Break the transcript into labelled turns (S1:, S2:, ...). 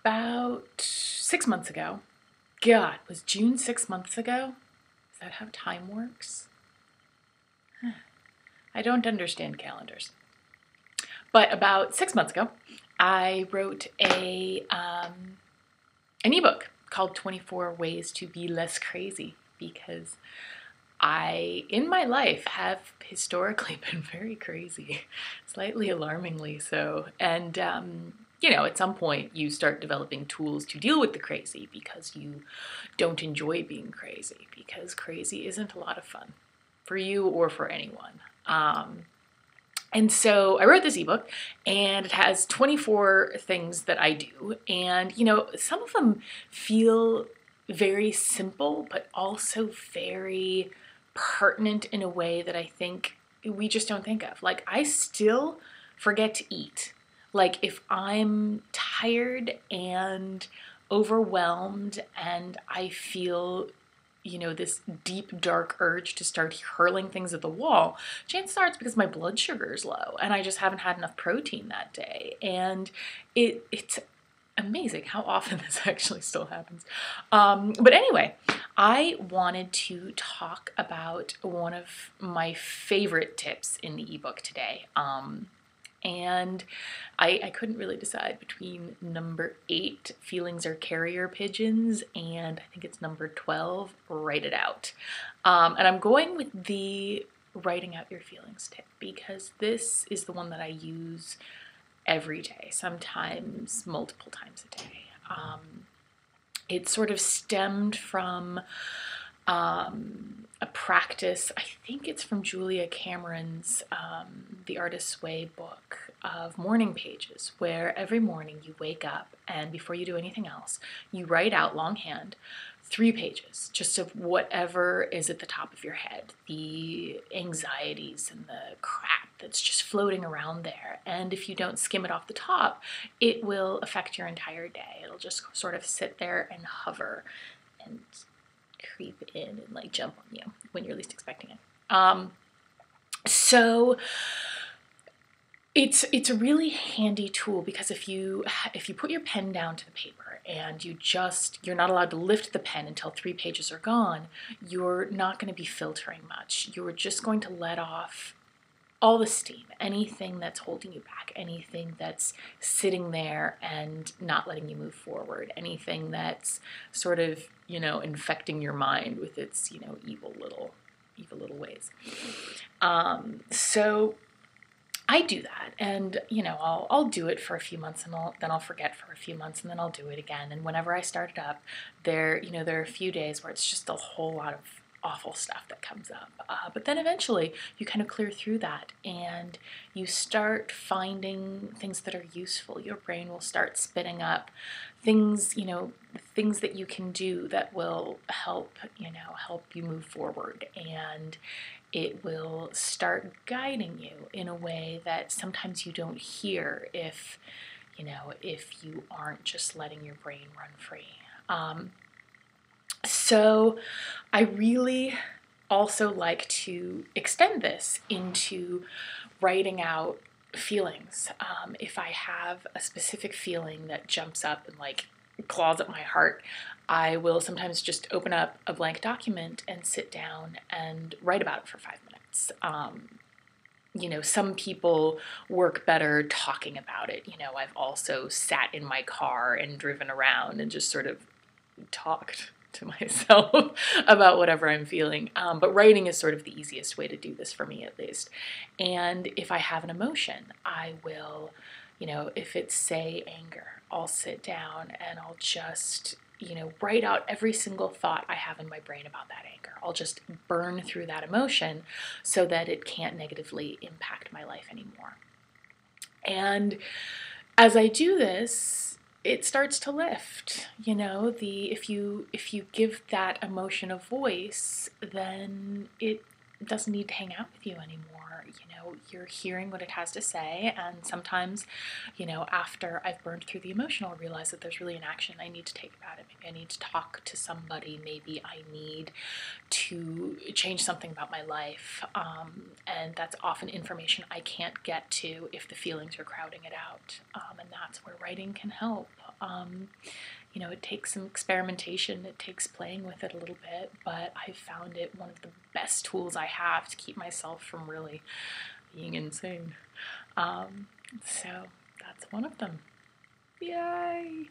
S1: About 6 months ago. God, was June 6 months ago? Is that how time works? I don't understand calendars. But about 6 months ago, I wrote an ebook called 24 Ways to Be Less Crazy because I, in my life, have historically been very crazy, slightly alarmingly so. And, at some point you start developing tools to deal with the crazy because you don't enjoy being crazy, because crazy isn't a lot of fun for you or for anyone. And so I wrote this ebook, and it has 24 things that I do. And, some of them feel very simple, but also very pertinent in a way that I think we just don't think of. Like, I still forget to eat. Like, if I'm tired and overwhelmed and I feel this deep, dark urge to start hurling things at the wall, chances are it's because my blood sugar is low and I just haven't had enough protein that day. And it's amazing how often this actually still happens. But anyway, I wanted to talk about one of my favorite tips in the ebook today. And I couldn't really decide between number 8, feelings are carrier pigeons, and I think it's number 12, write it out. And I'm going with the writing out your feelings tip because this is the one that I use every day, sometimes multiple times a day. It sort of stemmed from a practice, I think it's from Julia Cameron's The Artist's Way book, of morning pages, where every morning you wake up and before you do anything else, you write out longhand 3 pages just of whatever is at the top of your head, the anxieties and the crap that's just floating around there. And if you don't skim it off the top, it will affect your entire day. It'll just sort of sit there and hover and creep in and like jump on you when you're least expecting it. So it's a really handy tool because if you put your pen down to the paper and you're not allowed to lift the pen until 3 pages are gone, you're not going to be filtering much. You're just going to let off all the steam, anything that's holding you back, anything that's sitting there and not letting you move forward, anything that's sort of, infecting your mind with its, evil little ways. So I do that, and I'll do it for a few months, and then I'll forget for a few months, and then I'll do it again. And whenever I start it up, there are a few days where it's just a whole lot of awful stuff that comes up. But then eventually you kind of clear through that and you start finding things that are useful. Your brain will start spitting up things, things that you can do that will help you move forward. And it will start guiding you in a way that sometimes you don't hear if you aren't just letting your brain run free. So I really also like to extend this into writing out feelings. If I have a specific feeling that jumps up and like claws at my heart, I will sometimes just open up a blank document and sit down and write about it for 5 minutes. Some people work better talking about it. I've also sat in my car and driven around and just sort of talked to myself about whatever I'm feeling. But writing is sort of the easiest way to do this for me, at least. And if I have an emotion, I will, if it's, say, anger, I'll sit down and I'll just, write out every single thought I have in my brain about that anger. I'll just burn through that emotion so that it can't negatively impact my life anymore. And as I do this, it starts to lift. If you give that emotion a voice, then it doesn't need to hang out with you anymore. You're hearing what it has to say, and sometimes, after I've burned through the emotion, I'll realize that there's really an action I need to take about it. Maybe I need to talk to somebody. Maybe I need to change something about my life, and that's often information I can't get to if the feelings are crowding it out, and that's where writing can help. You know, it takes some experimentation, it takes playing with it a little bit, but I found it one of the best tools I have to keep myself from really being insane. So that's one of them. Yay!